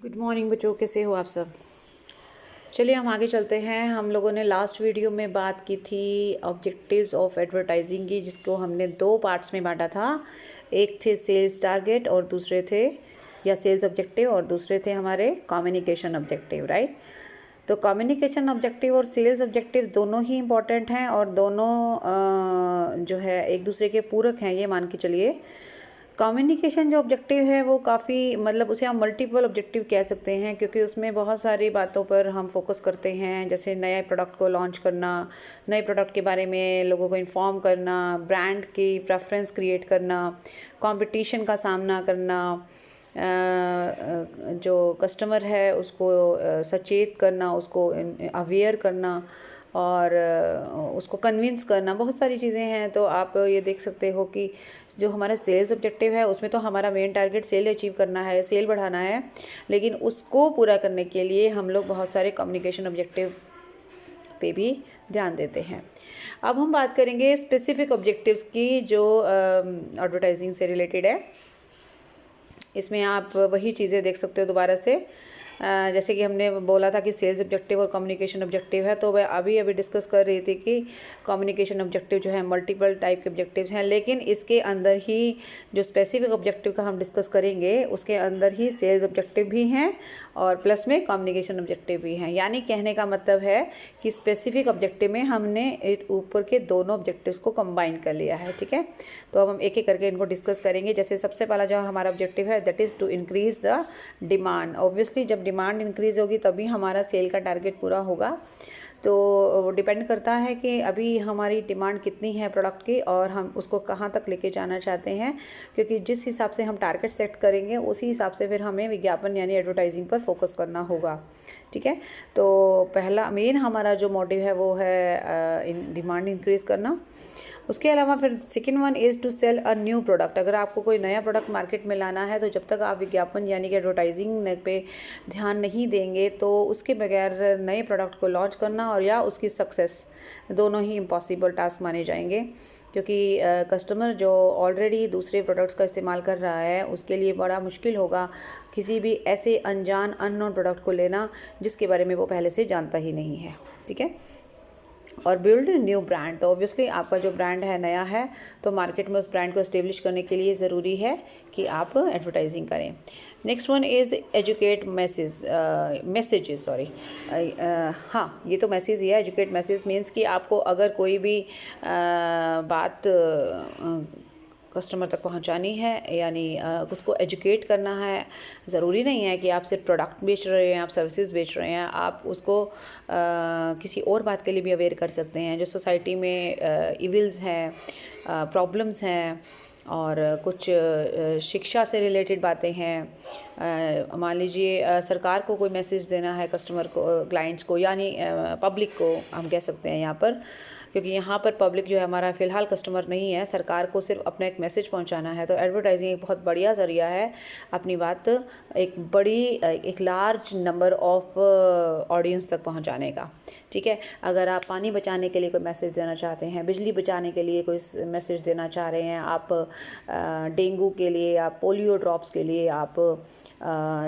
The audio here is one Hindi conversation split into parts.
गुड मॉर्निंग बच्चों, कैसे हो आप सब। चलिए हम आगे चलते हैं। हम लोगों ने लास्ट वीडियो में बात की थी ऑब्जेक्टिव्स ऑफ एडवर्टाइजिंग की, जिसको हमने दो पार्ट्स में बांटा था। एक थे सेल्स टारगेट और दूसरे थे या सेल्स ऑब्जेक्टिव और दूसरे थे हमारे कम्युनिकेशन ऑब्जेक्टिव, राइट। तो कम्युनिकेशन ऑब्जेक्टिव और सेल्स ऑब्जेक्टिव दोनों ही इम्पॉर्टेंट हैं और दोनों जो है एक दूसरे के पूरक हैं, ये मान के चलिए। कम्युनिकेशन जो ऑब्जेक्टिव है वो काफ़ी मतलब उसे हम मल्टीपल ऑब्जेक्टिव कह सकते हैं, क्योंकि उसमें बहुत सारी बातों पर हम फोकस करते हैं, जैसे नए प्रोडक्ट को लॉन्च करना, नए प्रोडक्ट के बारे में लोगों को इन्फॉर्म करना, ब्रांड की प्रेफरेंस क्रिएट करना, कंपटीशन का सामना करना, जो कस्टमर है उसको सचेत करना, उसको अवेयर करना और उसको कन्विंस करना, बहुत सारी चीज़ें हैं। तो आप ये देख सकते हो कि जो हमारा सेल्स ऑब्जेक्टिव है उसमें तो हमारा मेन टारगेट सेल अचीव करना है, सेल बढ़ाना है, लेकिन उसको पूरा करने के लिए हम लोग बहुत सारे कम्युनिकेशन ऑब्जेक्टिव पे भी ध्यान देते हैं। अब हम बात करेंगे स्पेसिफिक ऑब्जेक्टिव्स की जो एडवर्टाइजिंग से रिलेटेड है। इसमें आप वही चीज़ें देख सकते हो दोबारा से। जैसे कि हमने बोला था कि सेल्स ऑब्जेक्टिव और कम्युनिकेशन ऑब्जेक्टिव है, तो वह अभी डिस्कस कर रही थी कि कम्युनिकेशन ऑब्जेक्टिव जो है मल्टीपल टाइप के ऑब्जेक्टिव्स हैं, लेकिन इसके अंदर ही जो स्पेसिफिक ऑब्जेक्टिव का हम डिस्कस करेंगे उसके अंदर ही सेल्स ऑब्जेक्टिव भी हैं और प्लस में कम्युनिकेशन ऑब्जेक्टिव भी हैं। यानी कहने का मतलब है कि स्पेसिफिक ऑब्जेक्टिव में हमने ऊपर के दोनों ऑब्जेक्टिव्स को कंबाइन कर लिया है, ठीक है। तो अब हम एक एक करके इनको डिस्कस करेंगे। जैसे सबसे पहला जो हमारा ऑब्जेक्टिव है that is to increase the demand. Obviously जब डिमांड इंक्रीज़ होगी तभी हमारा सेल का टारगेट पूरा होगा। तो डिपेंड करता है कि अभी हमारी डिमांड कितनी है प्रोडक्ट की और हम उसको कहाँ तक लेके जाना चाहते हैं, क्योंकि जिस हिसाब से हम टारगेट सेट करेंगे उसी हिसाब से फिर हमें विज्ञापन यानी एडवर्टाइजिंग पर फोकस करना होगा, ठीक है। तो पहला मेन हमारा जो मोटिव है वो है डिमांड इंक्रीज़ करना। उसके अलावा फिर second one is to sell a new product. अगर आपको कोई नया प्रोडक्ट मार्केट में लाना है तो जब तक आप विज्ञापन यानी कि एडवर्टाइजिंग पे ध्यान नहीं देंगे तो उसके बगैर नए प्रोडक्ट को लॉन्च करना और या उसकी सक्सेस दोनों ही इम्पॉसिबल टास्क माने जाएंगे, क्योंकि कस्टमर जो ऑलरेडी दूसरे प्रोडक्ट्स का इस्तेमाल कर रहा है उसके लिए बड़ा मुश्किल होगा किसी भी ऐसे अनजान अननोन प्रोडक्ट को लेना जिसके बारे में वो पहले से जानता ही नहीं है, ठीक है। और बिल्ड न्यू ब्रांड, तो ऑब्वियसली आपका जो ब्रांड है नया है तो मार्केट में उस ब्रांड को इस्टेब्लिश करने के लिए ज़रूरी है कि आप एडवर्टाइजिंग करें। Next one is educate messages sorry हाँ, ये तो मैसेज ही है। एजुकेट मैसेज मीन्स कि आपको अगर कोई भी बात कस्टमर तक पहुंचानी है यानी उसको एजुकेट करना है। ज़रूरी नहीं है कि आप सिर्फ प्रोडक्ट बेच रहे हैं, आप सर्विसेज बेच रहे हैं, आप उसको किसी और बात के लिए भी अवेयर कर सकते हैं। जो सोसाइटी में इविल्स हैं, प्रॉब्लम्स हैं और कुछ शिक्षा से रिलेटेड बातें हैं। मान लीजिए सरकार को कोई मैसेज देना है कस्टमर को, क्लाइंट्स को यानी पब्लिक को हम कह सकते हैं यहाँ पर, क्योंकि यहाँ पर पब्लिक जो है हमारा फ़िलहाल कस्टमर नहीं है, सरकार को सिर्फ अपना एक मैसेज पहुँचाना है। तो एडवर्टाइजिंग एक बहुत बढ़िया ज़रिया है अपनी बात एक लार्ज नंबर ऑफ ऑडियंस तक पहुँचाने का, ठीक है। अगर आप पानी बचाने के लिए कोई मैसेज देना चाहते हैं, बिजली बचाने के लिए कोई मैसेज देना चाह रहे हैं, आप डेंगू के लिए, आप पोलियो ड्रॉप्स के लिए, आप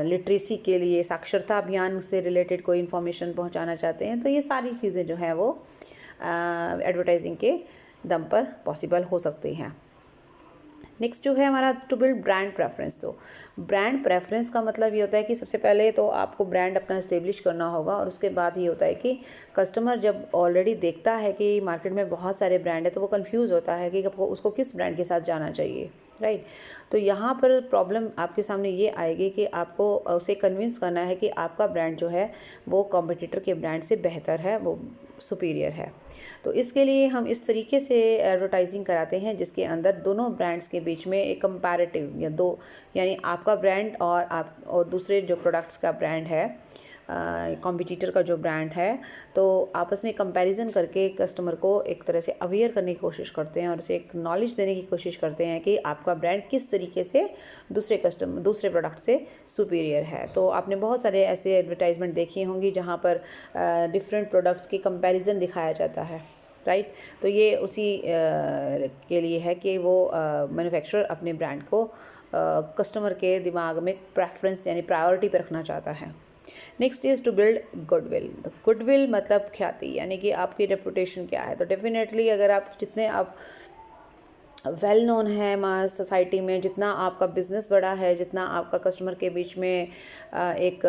लिटरेसी के लिए, साक्षरता अभियान से रिलेटेड कोई इन्फॉर्मेशन पहुंचाना चाहते हैं, तो ये सारी चीज़ें जो हैं वो एडवर्टाइजिंग के दम पर पॉसिबल हो सकती हैं। नेक्स्ट जो है हमारा टू बिल्ड ब्रांड प्रेफरेंस। तो ब्रांड प्रेफरेंस का मतलब ये होता है कि सबसे पहले तो आपको ब्रांड अपना इस्टेब्लिश करना होगा और उसके बाद ये होता है कि कस्टमर जब ऑलरेडी देखता है कि मार्केट में बहुत सारे ब्रांड है तो वो कंफ्यूज होता है कि उसको किस ब्रांड के साथ जाना चाहिए, राइट। तो यहाँ पर प्रॉब्लम आपके सामने ये आएगी कि आपको उसे कन्विंस करना है कि आपका ब्रांड जो है वो कॉम्पिटिटर के ब्रांड से बेहतर है, वो सुपीरियर है। तो इसके लिए हम इस तरीके से एडवर्टाइजिंग कराते हैं जिसके अंदर दोनों ब्रांड्स के बीच में एक कंपैरेटिव या दो यानी आपका ब्रांड और दूसरे जो प्रोडक्ट्स का ब्रांड है, कॉम्पिटिटर का जो ब्रांड है, तो आपस में कंपैरिजन करके कस्टमर को एक तरह से अवेयर करने की कोशिश करते हैं और उसे एक नॉलेज देने की कोशिश करते हैं कि आपका ब्रांड किस तरीके से दूसरे प्रोडक्ट से सुपीरियर है। तो आपने बहुत सारे ऐसे एडवर्टाइजमेंट देखी होंगी जहाँ पर डिफरेंट प्रोडक्ट्स की कंपैरिजन दिखाया जाता है, राइट। तो ये उसी के लिए है कि वो मैन्युफैक्चरर अपने ब्रांड को कस्टमर के दिमाग में प्रेफरेंस यानी प्रायोरिटी पे रखना चाहता है। Next is to build goodwill. Goodwill मतलब ख्याति, यानी कि आपकी रेपुटेशन क्या है। तो डेफिनेटली अगर आप जितने आप वेल नोन है हमारे सोसाइटी में, जितना आपका बिज़नेस बड़ा है, जितना आपका कस्टमर के बीच में एक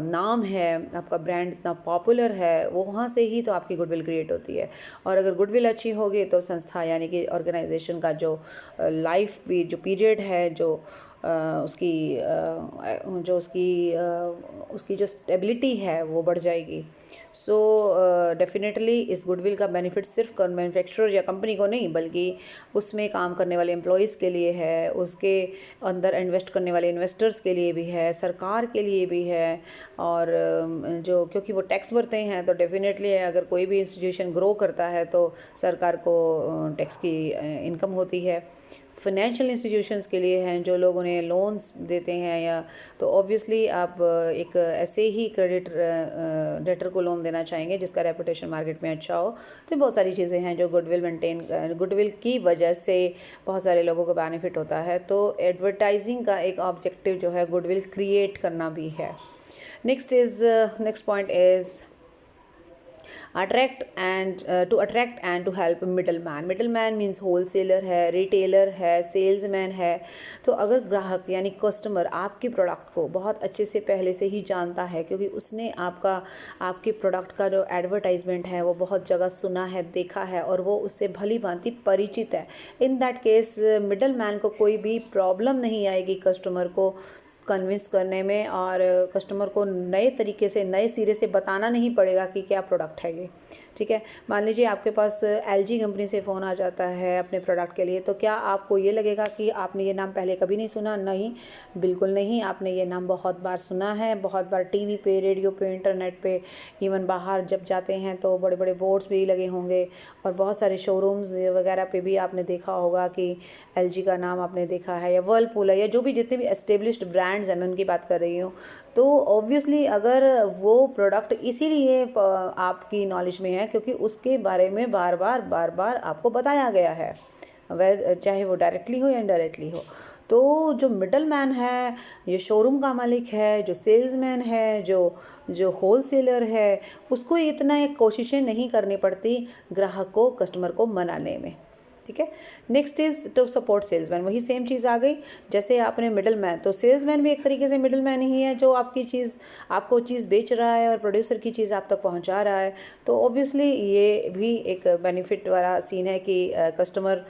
नाम है, आपका ब्रांड इतना पॉपुलर है, वो वहाँ से ही तो आपकी गुडविल क्रिएट होती है। और अगर गुडविल अच्छी होगी तो संस्था यानी कि ऑर्गेनाइजेशन का जो लाइफ भी जो पीरियड है, उसकी जो स्टेबिलिटी है वो बढ़ जाएगी। सो डेफिनेटली इस गुडविल का बेनिफिट सिर्फ मैन्युफैक्चरर या कंपनी को नहीं, बल्कि उसमें काम करने वाले एम्प्लॉयज़ के लिए है, उसके अंदर इन्वेस्ट करने वाले इन्वेस्टर्स के लिए भी है, सरकार के लिए भी है। और जो क्योंकि वो टैक्स भरते हैं, तो डेफिनेटली अगर कोई भी इंस्टीट्यूशन ग्रो करता है तो सरकार को टैक्स की इनकम होती है। फाइनेंशियल इंस्टीट्यूशंस के लिए हैं, जो लोग उन्हें लोन्स देते हैं, या तो ऑब्वियसली आप एक ऐसे ही क्रेडिट डेटर को लोन देना चाहेंगे जिसका रेपुटेशन मार्केट में अच्छा हो। तो बहुत सारी चीज़ें हैं जो गुडविल की वजह से बहुत सारे लोगों को बेनिफिट होता है। तो एडवर्टाइजिंग का एक ऑब्जेक्टिव जो है गुडविल क्रिएट करना भी है। Next point is attract and to help middleman means wholesaler है, रिटेलर है, सेल्समैन है। तो अगर ग्राहक यानी कस्टमर आपके प्रोडक्ट को बहुत अच्छे से पहले से ही जानता है, क्योंकि उसने आपके प्रोडक्ट का जो एडवर्टाइजमेंट है वो बहुत जगह सुना है, देखा है, और वो उससे भली भांति परिचित है, in that case middle man को कोई भी प्रॉब्लम नहीं आएगी कस्टमर को कन्विंस करने में, और कस्टमर को नए तरीके से, नए सिरे से बताना नहीं पड़ेगा कि क्या प्रोडक्ट है ये। ठीक है, मान लीजिए आपके पास LG कंपनी से फ़ोन आ जाता है अपने प्रोडक्ट के लिए, तो क्या आपको ये लगेगा कि आपने ये नाम पहले कभी नहीं सुना? नहीं, बिल्कुल नहीं। आपने ये नाम बहुत बार सुना है, बहुत बार टीवी पे, रेडियो पे, इंटरनेट पे, इवन बाहर जब जाते हैं तो बड़े बड़े बोर्ड्स भी लगे होंगे, और बहुत सारे शोरूम्स वगैरह पे भी आपने देखा होगा कि LG का नाम आपने देखा है, या वर्लपूल है, या जो भी जितने भी एस्टेब्लिश्ड ब्रांड्स हैं, मैं उनकी बात कर रही हूँ। तो ऑब्वियसली अगर वो प्रोडक्ट इसीलिए आपकी नॉलेज में है क्योंकि उसके बारे में बार बार आपको बताया गया है, वह चाहे वो डायरेक्टली हो या इनडायरेक्टली हो। तो जो मिडल मैन है, ये शोरूम का मालिक है, जो सेल्समैन है, जो होलसेलर है, उसको इतना एक कोशिशें नहीं करनी पड़ती ग्राहक को, कस्टमर को मनाने में। ठीक है, next is to support salesman. वही सेम चीज़ आ गई, जैसे आपने मिडल मैन, तो सेल्समैन भी एक तरीके से मिडल मैन ही है, जो आपको चीज़ बेच रहा है और प्रोड्यूसर की चीज़ आप तक पहुंचा रहा है। तो ऑब्वियसली ये भी एक बेनिफिट वाला सीन है कि कस्टमर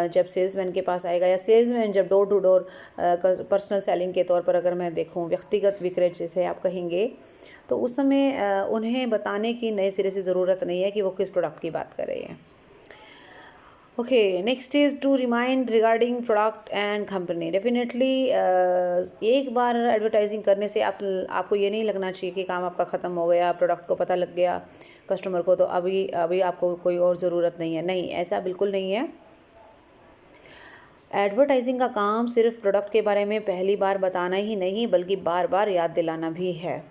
जब सेल्समैन के पास आएगा, या सेल्समैन जब door to door personal selling के तौर पर अगर मैं देखूँ, व्यक्तिगत विक्रय जैसे आप कहेंगे, तो उस समय उन्हें बताने की नए सिरे से ज़रूरत नहीं है कि वो किस प्रोडक्ट की बात कर रहे हैं। Okay, next is to remind regarding product and company. Definitely एक बार एडवर्टाइजिंग करने से आपको ये नहीं लगना चाहिए कि काम आपका ख़त्म हो गया, प्रोडक्ट को पता लग गया कस्टमर को, तो अभी आपको कोई और ज़रूरत नहीं है। नहीं, ऐसा बिल्कुल नहीं है। एडवर्टाइजिंग का काम सिर्फ प्रोडक्ट के बारे में पहली बार बताना ही नहीं, बल्कि बार बार याद दिलाना भी है।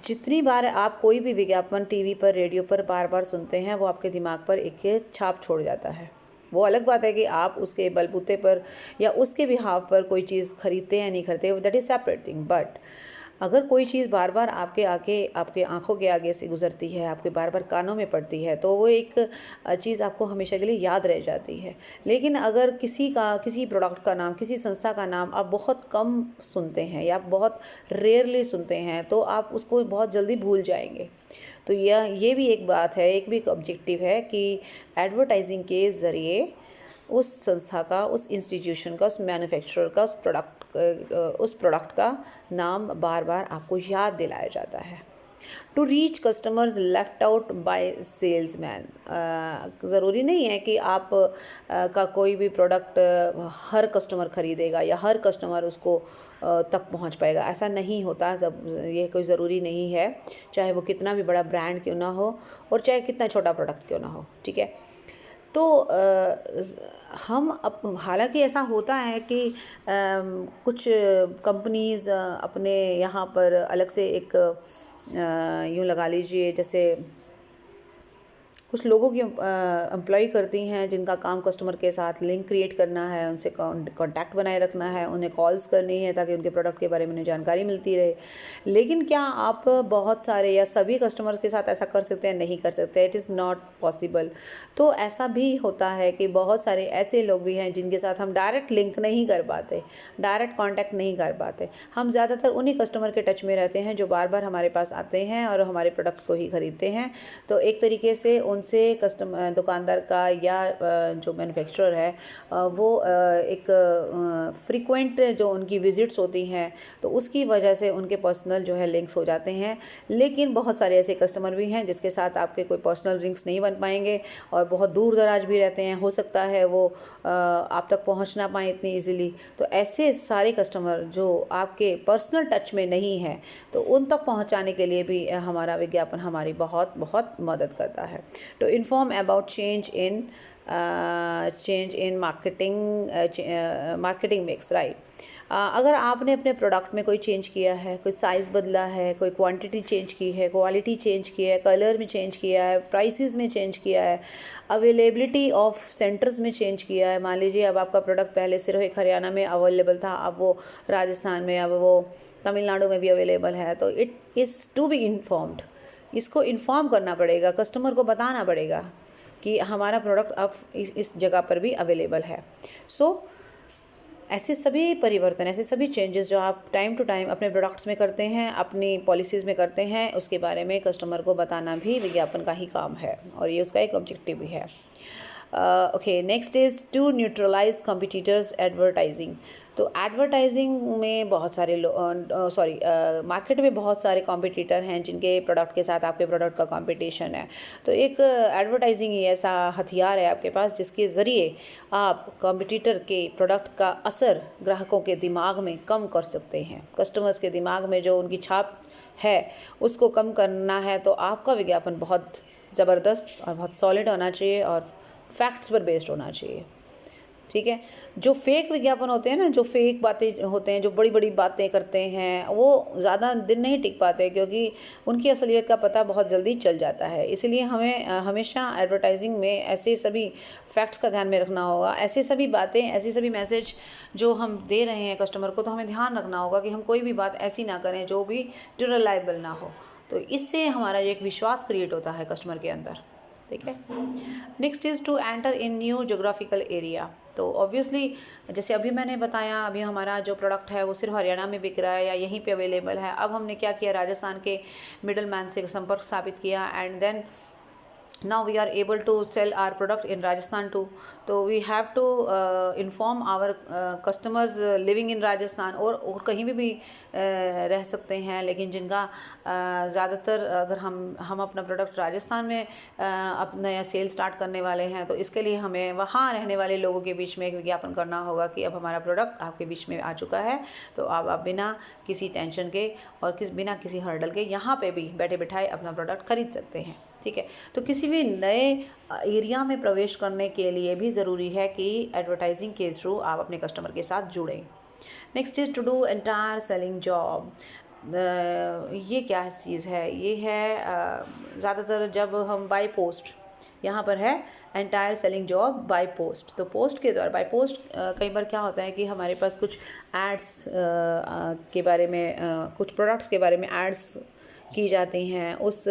जितनी बार आप कोई भी विज्ञापन टीवी पर, रेडियो पर बार बार सुनते हैं, वो आपके दिमाग पर एक छाप छोड़ जाता है। वो अलग बात है कि आप उसके बलबूते पर या उसके बिहाफ पर कोई चीज़ खरीदते हैं या नहीं खरीदते, that is separate thing. But अगर कोई चीज़ बार बार आपके आंखों के आगे से गुजरती है, आपके बार बार कानों में पड़ती है, तो वो एक चीज़ आपको हमेशा के लिए याद रह जाती है। लेकिन अगर किसी प्रोडक्ट का नाम, किसी संस्था का नाम आप बहुत कम सुनते हैं या बहुत रेयरली सुनते हैं, तो आप उसको बहुत जल्दी भूल जाएंगे। तो ये भी एक बात है, एक भी एक ऑब्जेक्टिव है कि एडवर्टाइजिंग के ज़रिए उस संस्था का, उस इंस्टीट्यूशन का, उस मैन्युफैक्चरर का, उस प्रोडक्ट का नाम बार बार आपको याद दिलाया जाता है। To reach customers left out by salesman. ज़रूरी नहीं है कि आप का कोई भी प्रोडक्ट हर कस्टमर ख़रीदेगा या हर कस्टमर उसको तक पहुंच पाएगा, ऐसा नहीं होता। ये कोई ज़रूरी नहीं है, चाहे वो कितना भी बड़ा ब्रांड क्यों ना हो और चाहे कितना छोटा प्रोडक्ट क्यों ना हो। ठीक है, तो हालांकि ऐसा होता है कि कुछ कंपनीज़ अपने यहाँ पर अलग से एक यूँ लगा लीजिए, जैसे कुछ लोगों की एम्प्लॉय करती हैं जिनका काम कस्टमर के साथ लिंक क्रिएट करना है, उनसे कांटेक्ट बनाए रखना है, उन्हें कॉल्स करनी है ताकि उनके प्रोडक्ट के बारे में उन्हें जानकारी मिलती रहे। लेकिन क्या आप बहुत सारे या सभी कस्टमर्स के साथ ऐसा कर सकते हैं? नहीं कर सकते, इट इज़ नॉट पॉसिबल। तो ऐसा भी होता है कि बहुत सारे ऐसे लोग भी हैं जिनके साथ हम डायरेक्ट लिंक नहीं कर पाते, डायरेक्ट कांटेक्ट नहीं कर पाते। हम ज़्यादातर उन्हीं कस्टमर के टच में रहते हैं जो बार बार हमारे पास आते हैं और हमारे प्रोडक्ट को ही ख़रीदते हैं। तो एक तरीके से उनसे दुकानदार का या जो मैन्युफैक्चरर है वो एक फ्रीक्वेंट जो उनकी विज़िट्स होती हैं तो उसकी वजह से उनके पर्सनल जो है लिंक्स हो जाते हैं। लेकिन बहुत सारे ऐसे कस्टमर भी हैं जिसके साथ आपके कोई पर्सनल लिंक्स नहीं बन पाएंगे और बहुत दूर दराज भी रहते हैं, हो सकता है वो आप तक पहुंच ना पाएँ इतनी इजीली। तो ऐसे सारे कस्टमर जो आपके पर्सनल टच में नहीं है तो उन तक पहुंचाने के लिए भी हमारा विज्ञापन हमारी बहुत बहुत मदद करता है। To inform about change in marketing mix, right. अगर आपने अपने प्रोडक्ट में कोई चेंज किया है, कोई साइज़ बदला है, कोई क्वांटिटी चेंज की है, क्वालिटी चेंज की है, कलर में चेंज किया है, प्राइसेस में चेंज किया है, अवेलेबिलिटी ऑफ सेंटर्स में चेंज किया है। मान लीजिए अब आपका प्रोडक्ट पहले सिर्फ एक हरियाणा में अवेलेबल था, अब वो राजस्थान में, अब वो तमिलनाडु में भी अवेलेबल है, तो it is to be informed. इसको इन्फॉर्म करना पड़ेगा, कस्टमर को बताना पड़ेगा कि हमारा प्रोडक्ट अब इस जगह पर भी अवेलेबल है। ऐसे सभी परिवर्तन, ऐसे सभी चेंजेस जो आप टाइम टू टाइम अपने प्रोडक्ट्स में करते हैं, अपनी पॉलिसीज़ में करते हैं, उसके बारे में कस्टमर को बताना भी विज्ञापन का ही काम है और ये उसका एक ऑब्जेक्टिव भी है। Okay, next is to neutralize competitors advertising. तो एडवर्टाइजिंग में बहुत सारे मार्केट में बहुत सारे कॉम्पिटिटर हैं जिनके प्रोडक्ट के साथ आपके प्रोडक्ट का कंपटीशन है। तो एक एडवर्टाइजिंग ही ऐसा हथियार है आपके पास जिसके ज़रिए आप कॉम्पिटिटर के प्रोडक्ट का असर ग्राहकों के दिमाग में कम कर सकते हैं। कस्टमर्स के दिमाग में जो उनकी छाप है उसको कम करना है तो आपका विज्ञापन बहुत ज़बरदस्त और बहुत सॉलिड होना चाहिए और फैक्ट्स पर बेस्ड होना चाहिए। ठीक है, जो फेक विज्ञापन होते हैं ना, जो फेक बातें होते हैं, जो बड़ी बड़ी बातें करते हैं, वो ज़्यादा दिन नहीं टिक पाते क्योंकि उनकी असलियत का पता बहुत जल्दी चल जाता है। इसलिए हमें हमेशा एडवर्टाइजिंग में ऐसे सभी फैक्ट्स का ध्यान में रखना होगा। ऐसे सभी बातें, ऐसे सभी मैसेज जो हम दे रहे हैं कस्टमर को, तो हमें ध्यान रखना होगा कि हम कोई भी बात ऐसी ना करें जो भी रिलायबल ना हो। तो इससे हमारा एक विश्वास क्रिएट होता है कस्टमर के अंदर। ठीक है, next is to enter in new geographical area. तो ऑब्वियसली जैसे अभी मैंने बताया, अभी हमारा जो प्रोडक्ट है वो सिर्फ हरियाणा में बिक रहा है या यहीं पे अवेलेबल है। अब हमने क्या किया, राजस्थान के मिडल मैन से संपर्क स्थापित किया and then now we are able to sell our product in Rajasthan too. तो we have to inform our customers living in Rajasthan और कहीं भी रह सकते हैं, लेकिन जिनका ज़्यादातर अगर हम अपना प्रोडक्ट राजस्थान में अपना नया सेल स्टार्ट करने वाले हैं तो इसके लिए हमें वहाँ रहने वाले लोगों के बीच में एक विज्ञापन करना होगा कि अब हमारा प्रोडक्ट आपके बीच में आ चुका है, तो अब आप बिना किसी टेंशन के और बिना किसी हर्डल के यहाँ पे भी बैठे बिठाए अपना प्रोडक्ट खरीद सकते हैं। ठीक है, तो किसी भी नए एरिया में प्रवेश करने के लिए भी ज़रूरी है कि एडवर्टाइजिंग के थ्रू आप अपने कस्टमर के साथ जुड़ें। Next is to do entire selling job. ये क्या चीज़ है, ये है ज़्यादातर जब हम बाय पोस्ट, यहाँ पर है entire selling job by post. तो पोस्ट के द्वारा, बाय पोस्ट कई बार क्या होता है कि हमारे पास कुछ एड्स के बारे में, कुछ प्रोडक्ट्स के बारे में एड्स की जाती हैं। उस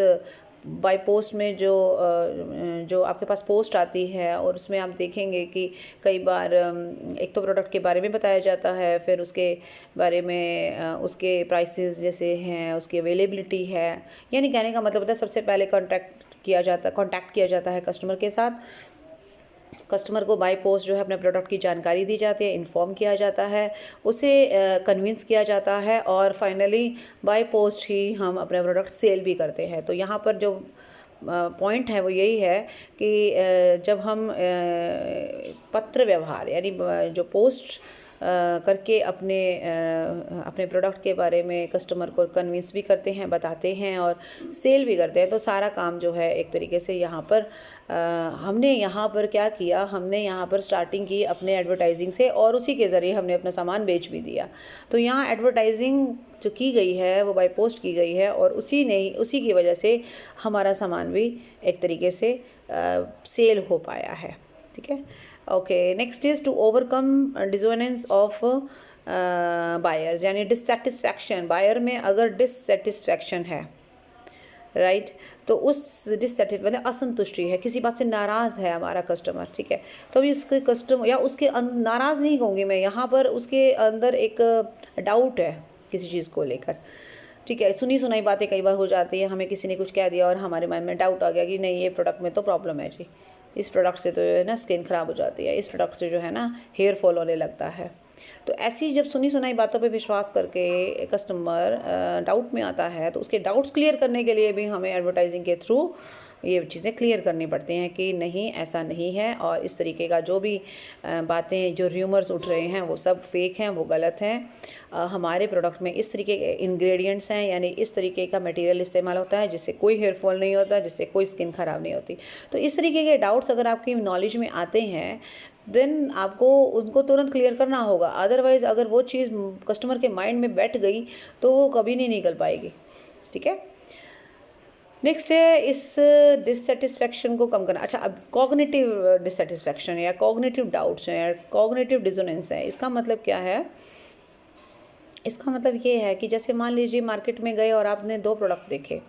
बाय पोस्ट में जो आपके पास पोस्ट आती है और उसमें आप देखेंगे कि कई बार एक तो प्रोडक्ट के बारे में बताया जाता है, फिर उसके बारे में उसके प्राइसेस जैसे हैं, उसकी अवेलेबिलिटी है। यानी कहने का मतलब होता है सबसे पहले कांटेक्ट किया जाता है कस्टमर के साथ। कस्टमर को बाय पोस्ट जो है अपने प्रोडक्ट की जानकारी दी जाती है, इन्फॉर्म किया जाता है, उसे कन्विंस किया जाता है और फाइनली बाय पोस्ट ही हम अपने प्रोडक्ट सेल भी करते हैं। तो यहाँ पर जो पॉइंट है वो यही है कि जब हम पत्र व्यवहार यानी जो पोस्ट करके अपने प्रोडक्ट के बारे में कस्टमर को कन्विंस भी करते हैं, बताते हैं और सेल भी करते हैं, तो सारा काम जो है एक तरीके से यहाँ पर हमने यहाँ पर क्या किया, हमने यहाँ पर स्टार्टिंग की अपने एडवर्टाइजिंग से और उसी के ज़रिए हमने अपना सामान बेच भी दिया। तो यहाँ एडवर्टाइजिंग जो की गई है वो बाय पोस्ट की गई है, और उसी की वजह से हमारा सामान भी एक तरीके से सेल हो पाया है। ठीक है, okay. Next is to overcome dissonance of buyers, यानी डिससेटिस्फैक्शन। बायर में अगर डिससेटिस्फैक्शन है, राइट, तो उस मतलब असंतुष्टि है, किसी बात से नाराज़ है हमारा कस्टमर, ठीक है, तो अभी उसके कस्टमर या उसके नाराज़ नहीं कहूँगी मैं यहाँ पर, उसके अंदर एक डाउट है किसी चीज़ को लेकर, ठीक है। सुनी सुनाई बातें कई बार हो जाती हैं, हमें किसी ने कुछ कह दिया और हमारे माइंड में डाउट आ गया कि नहीं, ये प्रोडक्ट में तो प्रॉब्लम है जी, इस प्रोडक्ट से तो जो है ना स्किन ख़राब हो जाती है, इस प्रोडक्ट से जो है ना हेयर फॉल होने लगता है। तो ऐसी जब सुनी सुनाई बातों पे विश्वास करके कस्टमर डाउट में आता है, तो उसके डाउट्स क्लियर करने के लिए भी हमें एडवर्टाइजिंग के थ्रू ये चीज़ें क्लियर करनी पड़ती हैं कि नहीं, ऐसा नहीं है, और इस तरीके का जो भी बातें, जो र्यूमर्स उठ रहे हैं वो सब फेक हैं, वो गलत हैं। हमारे प्रोडक्ट में इस तरीके के इंग्रेडिएंट्स हैं, यानी इस तरीके का मटेरियल इस्तेमाल होता है जिससे कोई हेयर फॉल नहीं होता, जिससे कोई स्किन ख़राब नहीं होती। तो इस तरीके के डाउट्स अगर आपकी नॉलेज में आते हैं, देन आपको उनको तुरंत क्लियर करना होगा। अदरवाइज़ अगर वो चीज़ कस्टमर के माइंड में बैठ गई तो वो कभी नहीं निकल पाएगी, ठीक है। नेक्स्ट है इस डिससेटिस्फैक्शन को कम करना। अच्छा, अब कॉग्निटिव डिससेटिस्फैक्शन या कॉग्निटिव डाउट्स हैं या कॉग्निटिव डिसोनेंस है, इसका मतलब क्या है? इसका मतलब ये है कि जैसे मान लीजिए मार्केट में गए और आपने 2 प्रोडक्ट देखे,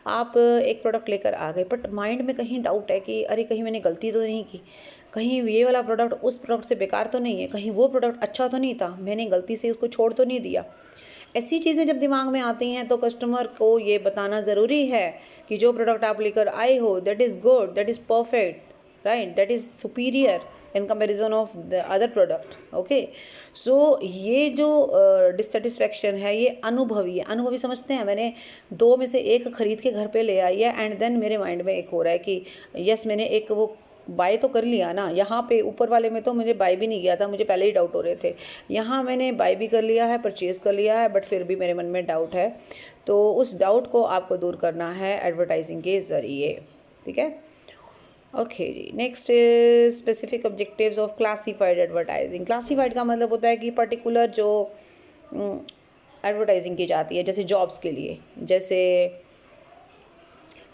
आप एक प्रोडक्ट लेकर आ गए, बट माइंड में कहीं डाउट है कि अरे कहीं मैंने गलती तो नहीं की, कहीं ये वाला प्रोडक्ट उस प्रोडक्ट से बेकार तो नहीं है, कहीं वो प्रोडक्ट अच्छा तो नहीं था, मैंने गलती से उसको छोड़ तो नहीं दिया। ऐसी चीज़ें जब दिमाग में आती हैं तो कस्टमर को ये बताना ज़रूरी है कि जो प्रोडक्ट आप लेकर आए हो, that is good, that is perfect, right, that is superior in comparison of the other product. Okay, so ये जो डिससेटिस्फैक्शन है ये अनुभवी है। अनुभवी समझते हैं, मैंने 2 में से 1 खरीद के घर पे ले आई है, एंड देन मेरे माइंड में एक हो रहा है कि यस, मैंने एक वो बाय तो कर लिया ना। यहाँ पे ऊपर वाले में तो मुझे बाय भी नहीं किया था, मुझे पहले ही डाउट हो रहे थे। यहाँ मैंने बाय भी कर लिया है, परचेज़ कर लिया है, बट फिर भी मेरे मन में डाउट है। तो उस डाउट को आपको दूर करना है एडवर्टाइजिंग के ज़रिए, ठीक है। ओके जी, next specific objectives of classified advertising. Classified का मतलब होता है कि पर्टिकुलर जो एडवर्टाइजिंग की जाती है, जैसे जॉब्स के लिए,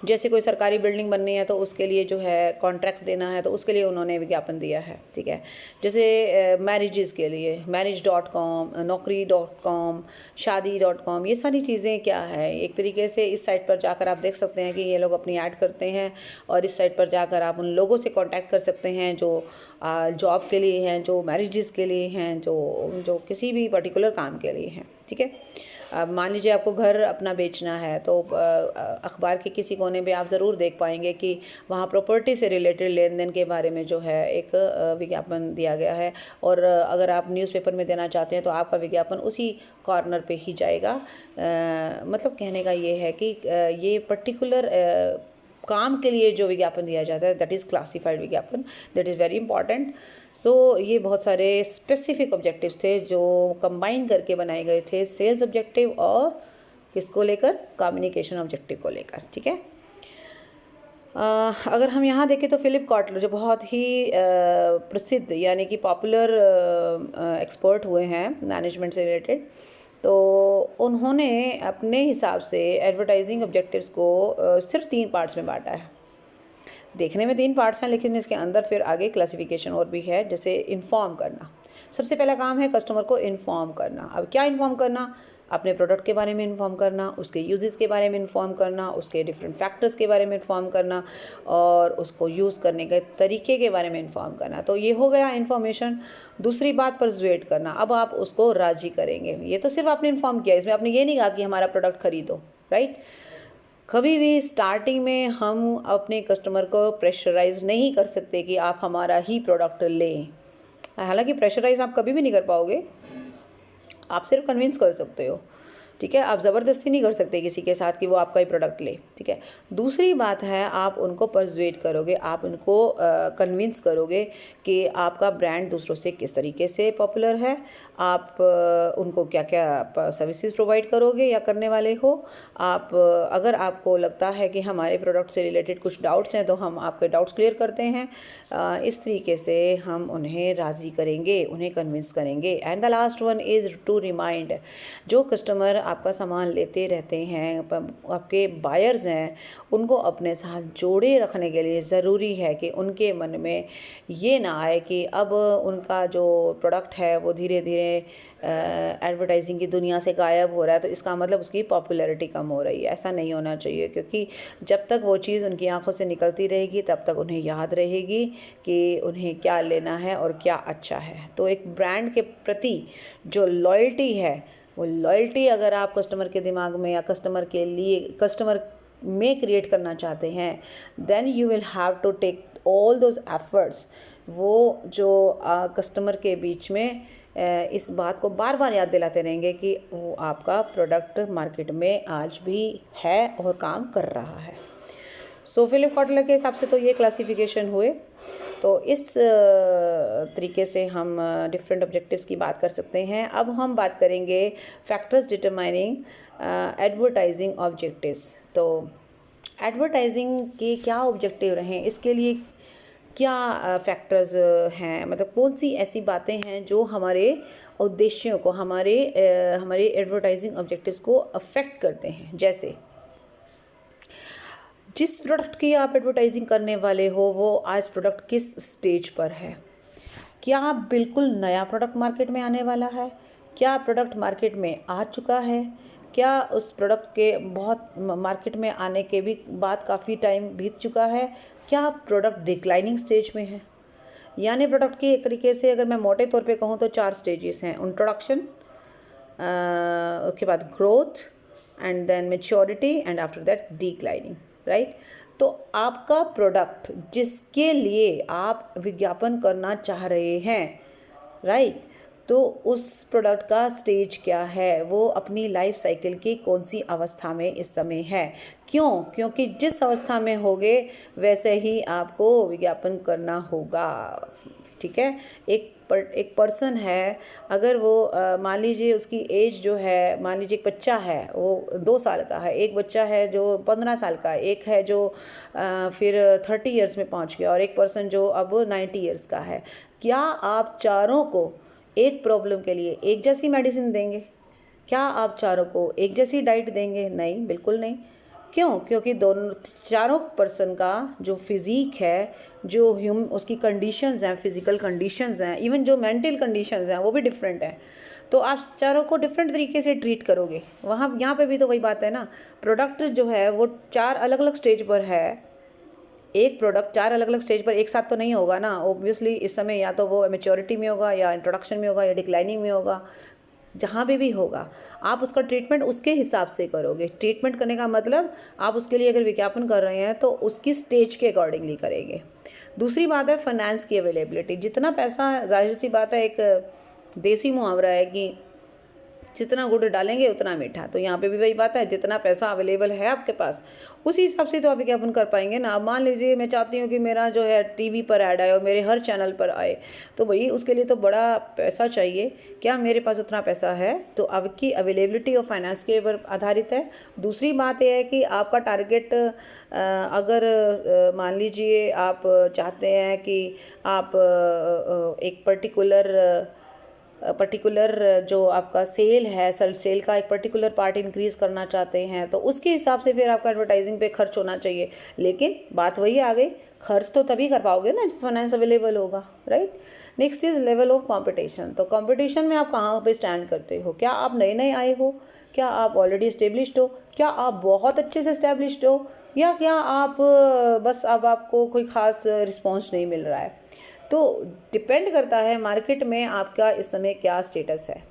जैसे कोई सरकारी बिल्डिंग बननी है तो उसके लिए जो है कॉन्ट्रैक्ट देना है, तो उसके लिए उन्होंने विज्ञापन दिया है, ठीक है। जैसे मैरिजेस के लिए marriage.com, naukri.com, शादी.com, ये सारी चीज़ें क्या है, एक तरीके से इस साइट पर जाकर आप देख सकते हैं कि ये लोग अपनी ऐड करते हैं, और इस साइट पर जाकर आप उन लोगों से कॉन्टैक्ट कर सकते हैं जो जॉब के लिए हैं, जो मैरिजेस के लिए हैं, जो किसी भी पर्टिकुलर काम के लिए हैं, ठीक है। अब मान लीजिए आपको घर अपना बेचना है, तो अखबार के किसी कोने पे आप ज़रूर देख पाएंगे कि वहाँ प्रॉपर्टी से रिलेटेड लेन देन के बारे में जो है एक विज्ञापन दिया गया है, और अगर आप न्यूज़पेपर में देना चाहते हैं तो आपका विज्ञापन उसी कॉर्नर पे ही जाएगा। मतलब कहने का ये है कि ये पर्टिकुलर काम के लिए जो विज्ञापन दिया जाता है, दैट इज़ क्लासिफाइड विज्ञापन, दैट इज़ वेरी इंपॉर्टेंट। सो ये बहुत सारे स्पेसिफिक ऑब्जेक्टिव्स थे जो कंबाइन करके बनाए गए थे, सेल्स ऑब्जेक्टिव और किसको लेकर, कम्युनिकेशन ऑब्जेक्टिव को लेकर, ठीक है। अगर हम यहाँ देखें तो फिलिप कॉटलर जो बहुत ही प्रसिद्ध यानी कि पॉपुलर एक्सपर्ट हुए हैं मैनेजमेंट से रिलेटेड, तो उन्होंने अपने हिसाब से एडवर्टाइजिंग ऑब्जेक्टिव्स को सिर्फ 3 पार्ट्स में बांटा है। देखने में 3 पार्ट्स हैं, लेकिन इसके अंदर फिर आगे क्लासिफिकेशन और भी है। जैसे इन्फॉर्म करना, सबसे पहला काम है कस्टमर को इन्फॉर्म करना। अब क्या इन्फॉर्म करना? अपने प्रोडक्ट के बारे में इन्फॉर्म करना, उसके यूजेस के बारे में इन्फॉर्म करना, उसके डिफरेंट फैक्टर्स के बारे में इन्फॉर्म करना, और उसको यूज़ करने के तरीके के बारे में इन्फॉर्म करना। तो ये हो गया इन्फॉर्मेशन। दूसरी बात, परसुएट करना। अब आप उसको राज़ी करेंगे। ये तो सिर्फ आपने इन्फॉर्म किया, इसमें आपने ये नहीं कहा कि हमारा प्रोडक्ट खरीदो, राइट। कभी भी स्टार्टिंग में हम अपने कस्टमर को प्रेशराइज नहीं कर सकते कि आप हमारा ही प्रोडक्ट लें। हालांकि प्रेशराइज आप कभी भी नहीं कर पाओगे, आप सिर्फ कन्विंस कर सकते हो, ठीक है। आप ज़बरदस्ती नहीं कर सकते किसी के साथ कि वो आपका ही प्रोडक्ट ले, ठीक है। दूसरी बात है, आप उनको परसुएट करोगे, आप उनको कन्विंस करोगे कि आपका ब्रांड दूसरों से किस तरीके से पॉपुलर है, आप उनको क्या क्या सर्विसेज प्रोवाइड करोगे या करने वाले हो। आप अगर आपको लगता है कि हमारे प्रोडक्ट से रिलेटेड कुछ डाउट्स हैं तो हम आपके डाउट्स क्लियर करते हैं। इस तरीके से हम उन्हें राज़ी करेंगे, उन्हें कन्विंस करेंगे। And the last one is to remind, जो कस्टमर आपका सामान लेते रहते हैं, आपके बायर्स हैं, उनको अपने साथ जोड़े रखने के लिए ज़रूरी है कि उनके मन में ये ना आए कि अब उनका जो प्रोडक्ट है वो धीरे धीरे एडवर्टाइजिंग की दुनिया से गायब हो रहा है, तो इसका मतलब उसकी पॉपुलैरिटी कम हो रही है। ऐसा नहीं होना चाहिए, क्योंकि जब तक वो चीज़ उनकी आंखों से निकलती रहेगी तब तक उन्हें याद रहेगी कि उन्हें क्या लेना है और क्या अच्छा है। तो एक ब्रांड के प्रति जो लॉयल्टी है, वो लॉयल्टी अगर आप कस्टमर के दिमाग में या कस्टमर के लिए कस्टमर में क्रिएट करना चाहते हैं, then you will have to take all those efforts. वो जो कस्टमर के बीच में इस बात को बार बार याद दिलाते रहेंगे कि वो आपका प्रोडक्ट मार्केट में आज भी है और काम कर रहा है। सो फिलिप कॉटलर के हिसाब से तो ये क्लासिफिकेशन हुए। तो इस तरीके से हम डिफरेंट ऑब्जेक्टिव्स की बात कर सकते हैं। अब हम बात करेंगे फैक्टर्स डिटरमाइनिंग एडवर्टाइजिंग ऑब्जेक्टिव्स। तो एडवर्टाइजिंग के क्या ऑब्जेक्टिव रहें, इसके लिए क्या फैक्टर्स हैं, मतलब कौन सी ऐसी बातें हैं जो हमारे उद्देश्यों को, हमारे एडवर्टाइजिंग ऑब्जेक्टिव्स को अफेक्ट करते हैं। जैसे जिस प्रोडक्ट की आप एडवर्टाइजिंग करने वाले हो वो आज प्रोडक्ट किस स्टेज पर है, क्या बिल्कुल नया प्रोडक्ट मार्केट में आने वाला है, क्या प्रोडक्ट मार्केट में आ चुका है, क्या उस प्रोडक्ट के बहुत मार्केट में आने के भी बाद काफ़ी टाइम बीत चुका है, क्या प्रोडक्ट डिक्लाइनिंग स्टेज में है। यानी प्रोडक्ट की एक तरीके से अगर मैं मोटे तौर पे कहूँ तो 4 स्टेजेस हैं। इंट्रोडक्शन, उसके बाद growth, and then maturity, and after that declining, right. तो आपका प्रोडक्ट जिसके लिए आप विज्ञापन करना चाह रहे हैं, राइट, तो उस प्रोडक्ट का स्टेज क्या है, वो अपनी लाइफ साइकिल की कौन सी अवस्था में इस समय है। क्यों? क्योंकि जिस अवस्था में होगे वैसे ही आपको विज्ञापन करना होगा, ठीक है। एक पर्सन है, अगर वो मान लीजिए उसकी एज जो है, मान लीजिए एक बच्चा है वो 2 साल का है, एक बच्चा है जो 15 साल का है, एक है जो फिर 30 ईयर्स में पहुंच गया, और एक पर्सन जो अब 90 ईयर्स का है। क्या आप चारों को एक प्रॉब्लम के लिए एक जैसी मेडिसिन देंगे? क्या आप चारों को एक जैसी डाइट देंगे? नहीं, बिल्कुल नहीं। क्यों? क्योंकि दोनों चारों पर्सन का जो फिज़िक है, जो उसकी कंडीशंस हैं, फिज़िकल कंडीशंस हैं, इवन जो मेंटल कंडीशंस हैं वो भी डिफरेंट हैं। तो आप चारों को डिफरेंट तरीके से ट्रीट करोगे। वहाँ यहाँ पे भी तो वही बात है ना, प्रोडक्ट जो है वो 4 अलग अलग स्टेज पर है। एक प्रोडक्ट 4 अलग अलग स्टेज पर एक साथ तो नहीं होगा ना, ऑब्वियसली इस समय या तो वो मैच्योरिटी में होगा, या इंट्रोडक्शन में होगा, या डिक्लाइनिंग में होगा। जहाँ भी होगा आप उसका ट्रीटमेंट उसके हिसाब से करोगे। ट्रीटमेंट करने का मतलब आप उसके लिए अगर विज्ञापन कर रहे हैं तो उसकी स्टेज के अकॉर्डिंगली करेंगे। दूसरी बात है फाइनेंस की अवेलेबिलिटी। जितना पैसा, जाहिर सी बात है, एक देसी मुहावरा है कि जितना गुड़ डालेंगे उतना मीठा। तो यहाँ पे भी वही बात है, जितना पैसा अवेलेबल है आपके पास उसी हिसाब से तो आप विज्ञापन कर पाएंगे ना। अब मान लीजिए मैं चाहती हूँ कि मेरा जो है टीवी पर ऐड आए और मेरे हर चैनल पर आए, तो भाई उसके लिए तो बड़ा पैसा चाहिए। क्या मेरे पास उतना पैसा है? तो आपकी अवेलेबिलिटी और फाइनेंस के ऊपर आधारित है। दूसरी बात यह है कि आपका टारगेट, अगर मान लीजिए आप चाहते हैं कि आप एक पर्टिकुलर जो आपका सेल है, सेल का एक पर्टिकुलर पार्ट इंक्रीज़ करना चाहते हैं, तो उसके हिसाब से फिर आपका एडवर्टाइजिंग पे खर्च होना चाहिए। लेकिन बात वही आ गई, खर्च तो तभी कर पाओगे ना जब फाइनेंस अवेलेबल होगा, right. Next is level of competition. तो कंपटीशन में आप कहाँ पे स्टैंड करते हो? क्या आप नए नए आए हो? क्या आप ऑलरेडी इस्टेब्लिश्ड हो? क्या आप बहुत अच्छे से इस्टेब्लिश्ड हो? या क्या आप बस अब आपको कोई ख़ास रिस्पॉन्स नहीं मिल रहा है? तो डिपेंड करता है मार्केट में आपका इस समय क्या स्टेटस है,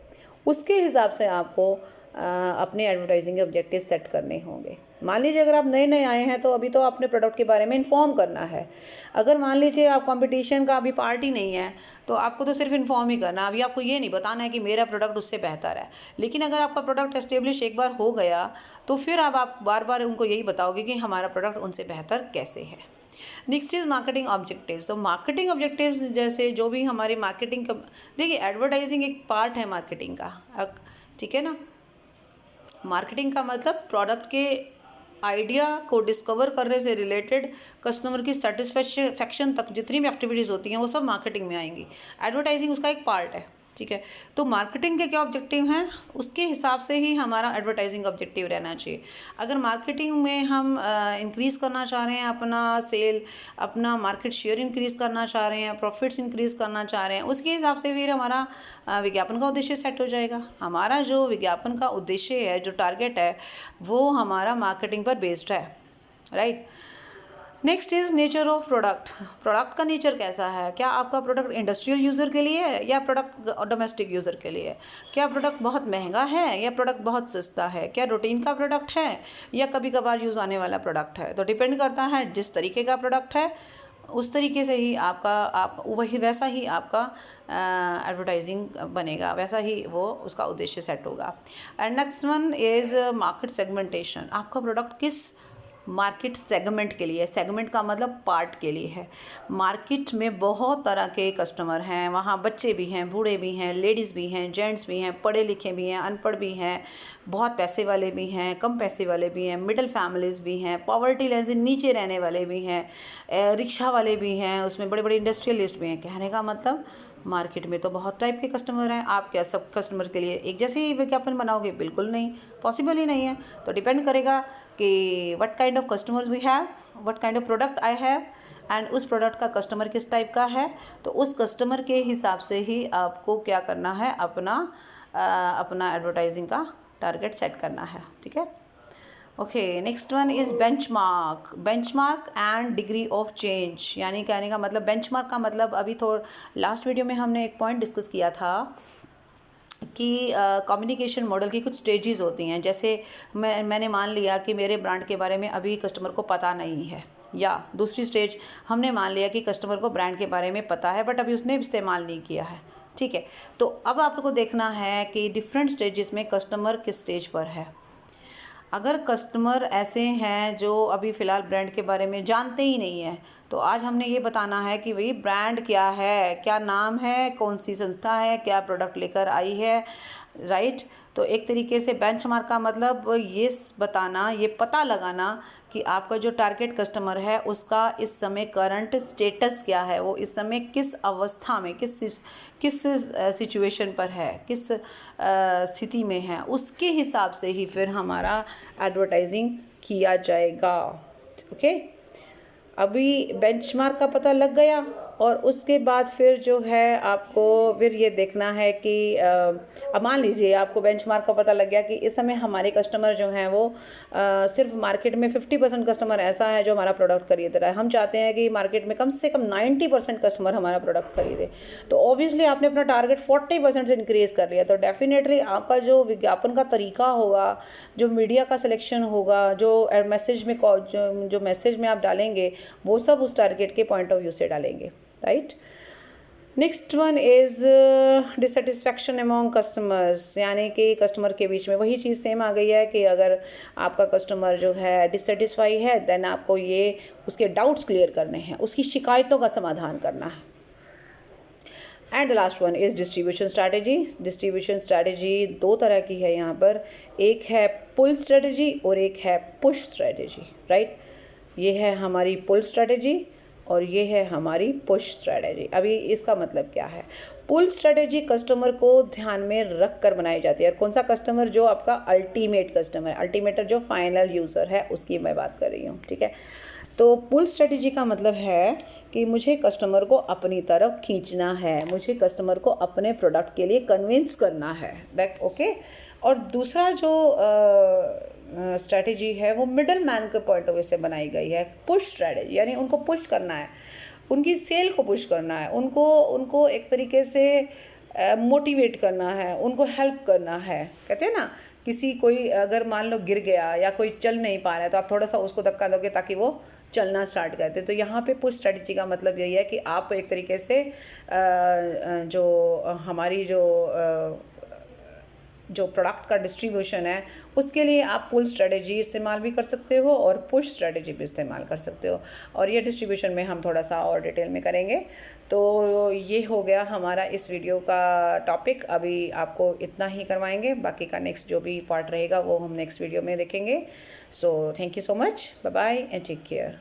उसके हिसाब से आपको अपने एडवर्टाइजिंग के ऑब्जेक्टिव सेट करने होंगे। मान लीजिए अगर आप नए नए आए हैं तो अभी तो अपने प्रोडक्ट के बारे में इन्फॉर्म करना है। अगर मान लीजिए आप कंपटीशन का अभी पार्ट ही नहीं है तो आपको तो सिर्फ इन्फॉर्म ही करना, अभी आपको ये नहीं बताना है कि मेरा प्रोडक्ट उससे बेहतर है। लेकिन अगर आपका प्रोडक्ट एस्टेब्लिश एक बार हो गया तो फिर अब आप बार बार उनको यही बताओगे कि हमारा प्रोडक्ट उनसे बेहतर कैसे है। Next is marketing objectives. तो मार्केटिंग ऑब्जेक्टिव्स जैसे जो भी हमारी मार्केटिंग का, देखिए एडवर्टाइजिंग एक पार्ट है मार्केटिंग का, ठीक है ना। मार्केटिंग का मतलब प्रोडक्ट के आइडिया को डिस्कवर करने से रिलेटेड कस्टमर की सेटिस्फेक्शन तक जितनी भी एक्टिविटीज़ होती हैं वो सब मार्केटिंग में आएंगी। एडवर्टाइजिंग उसका एक पार्ट है, ठीक है। तो मार्केटिंग के क्या ऑब्जेक्टिव हैं, उसके हिसाब से ही हमारा एडवर्टाइजिंग ऑब्जेक्टिव रहना चाहिए। अगर मार्केटिंग में हम इंक्रीज़ करना चाह रहे हैं अपना सेल, अपना मार्केट शेयर इंक्रीज़ करना चाह रहे हैं, प्रॉफिट्स इंक्रीज़ करना चाह रहे हैं, उसके हिसाब से फिर हमारा विज्ञापन का उद्देश्य सेट हो जाएगा। हमारा जो विज्ञापन का उद्देश्य है, जो टारगेट है, वो हमारा मार्केटिंग पर बेस्ड है, right. Next is nature of product. Product का नेचर कैसा है, क्या आपका प्रोडक्ट इंडस्ट्रियल यूज़र के लिए है या प्रोडक्ट डोमेस्टिक यूज़र के लिए है, क्या प्रोडक्ट बहुत महंगा है या प्रोडक्ट बहुत सस्ता है, क्या रूटीन का प्रोडक्ट है या कभी कभार यूज़ आने वाला प्रोडक्ट है। तो डिपेंड करता है, जिस तरीके का प्रोडक्ट है उस तरीके से ही आप वही वैसा ही आपका एडवर्टाइजिंग बनेगा, वैसा ही वो उसका उद्देश्य सेट होगा। And next one is market segmentation. आपका प्रोडक्ट किस मार्केट सेगमेंट के लिए, सेगमेंट का मतलब पार्ट के लिए है। मार्केट में बहुत तरह के कस्टमर हैं, वहाँ बच्चे भी हैं, बूढ़े भी हैं, लेडीज़ भी हैं, जेंट्स भी हैं, पढ़े लिखे भी हैं, अनपढ़ भी हैं, बहुत पैसे वाले भी हैं, कम पैसे वाले भी हैं, मिडिल फैमिलीज़ भी हैं, पॉवर्टी लाइन से नीचे रहने वाले भी हैं, रिक्शा वाले भी हैं, उसमें बड़े बड़े इंडस्ट्रियलिस्ट भी हैं। कहने का मतलब मार्केट में तो बहुत टाइप के कस्टमर हैं। आप क्या सब कस्टमर के लिए एक जैसे ही विज्ञापन बनाओगे, बिल्कुल नहीं, पॉसिबल ही नहीं है। तो डिपेंड करेगा कि what kind of customers we have, what kind of product I have, and उस प्रोडक्ट का कस्टमर किस टाइप का है। तो उस कस्टमर के हिसाब से ही आपको क्या करना है, अपना एडवर्टाइजिंग का टारगेट सेट करना है, ठीक है। Okay, next one is benchmark and degree of change. यानी कहने का मतलब, बेंचमार्क का मतलब अभी थोड़ा लास्ट वीडियो में हमने एक पॉइंट डिस्कस किया था कि कम्युनिकेशन मॉडल की कुछ स्टेजेस होती हैं। जैसे मैंने मान लिया कि मेरे ब्रांड के बारे में अभी कस्टमर को पता नहीं है, या दूसरी स्टेज हमने मान लिया कि कस्टमर को ब्रांड के बारे में पता है बट अभी उसने इस्तेमाल नहीं किया है, ठीक है। तो अब आपको देखना है कि डिफरेंट स्टेजेस में कस्टमर किस स्टेज पर है। अगर कस्टमर ऐसे हैं जो अभी फ़िलहाल ब्रांड के बारे में जानते ही नहीं है, तो आज हमने ये बताना है कि भाई ब्रांड क्या है, क्या नाम है, कौन सी संस्था है, क्या प्रोडक्ट लेकर आई है, राइट। तो एक तरीके से बेंचमार्क का मतलब ये बताना, ये पता लगाना कि आपका जो टारगेट कस्टमर है उसका इस समय करंट स्टेटस क्या है, वो इस समय किस अवस्था में, किस सिचुएशन पर है, किस स्थिति में है, उसके हिसाब से ही फिर हमारा एडवर्टाइजिंग किया जाएगा, ओके। अभी बेंचमार्क का पता लग गया और उसके बाद फिर जो है आपको फिर ये देखना है कि अब मान लीजिए आपको बेंचमार्क का पता लग गया कि इस समय हमारे कस्टमर जो हैं वो सिर्फ मार्केट में 50% कस्टमर ऐसा है जो हमारा प्रोडक्ट खरीद रहा है। हम चाहते हैं कि मार्केट में कम से कम 90% कस्टमर हमारा प्रोडक्ट खरीदे। तो ऑब्वियसली आपने अपना टारगेट 40% से इंक्रीज़ कर लिया। तो डेफिनेटली आपका जो विज्ञापन का तरीका होगा, जो मीडिया का सिलेक्शन होगा, जो मैसेज में जो मैसेज में आप डालेंगे, वो सब उस टारगेट के पॉइंट ऑफ व्यू से डालेंगे, right. Next one is dissatisfaction among customers. यानी कि कस्टमर के बीच में वही चीज़ सेम आ गई है कि अगर आपका कस्टमर जो है डिससेटिस्फाई है, देन आपको ये उसके डाउट्स क्लियर करने हैं, उसकी शिकायतों का समाधान करना है। And last one is distribution strategy. Distribution strategy दो तरह की है यहाँ पर, एक है पुल स्ट्रैटेजी और एक है पुश स्ट्रैटेजी, राइट। ये है हमारी पुल स्ट्रैटेजी और ये है हमारी पुश स्ट्रैटेजी। अभी इसका मतलब क्या है? पुल स्ट्रैटेजी कस्टमर को ध्यान में रख कर बनाई जाती है। और कौन सा कस्टमर? जो आपका अल्टीमेट कस्टमर, अल्टीमेट जो फाइनल यूज़र है उसकी मैं बात कर रही हूँ, ठीक है। तो पुल स्ट्रैटेजी का मतलब है कि मुझे कस्टमर को अपनी तरफ खींचना है, मुझे कस्टमर को अपने प्रोडक्ट के लिए कन्विंस करना है, दैट ओके। और दूसरा जो स्ट्रैटेजी है वो मिडल मैन के पॉइंट ऑफ व्यू से बनाई गई है, पुश स्ट्रैटेजी। यानी उनको पुश करना है, उनकी सेल को पुश करना है, उनको एक तरीके से मोटिवेट करना है, उनको हेल्प करना है। कहते हैं ना, कोई अगर मान लो गिर गया या कोई चल नहीं पा रहा है तो आप थोड़ा सा उसको धक्का दोगे ताकि वो चलना स्टार्ट करते। तो यहाँ पे पुश स्ट्रैटेजी का मतलब यही है कि आप एक तरीके से जो हमारी जो प्रोडक्ट का डिस्ट्रीब्यूशन है उसके लिए आप पुल स्ट्रैटेजी इस्तेमाल भी कर सकते हो और पुश स्ट्रैटेजी भी इस्तेमाल कर सकते हो। और ये डिस्ट्रीब्यूशन में हम थोड़ा सा और डिटेल में करेंगे। तो ये हो गया हमारा इस वीडियो का टॉपिक। अभी आपको इतना ही करवाएंगे, बाकी का नेक्स्ट जो भी पार्ट रहेगा वो हम नेक्स्ट वीडियो में देखेंगे। So thank you so much, bye bye and take care.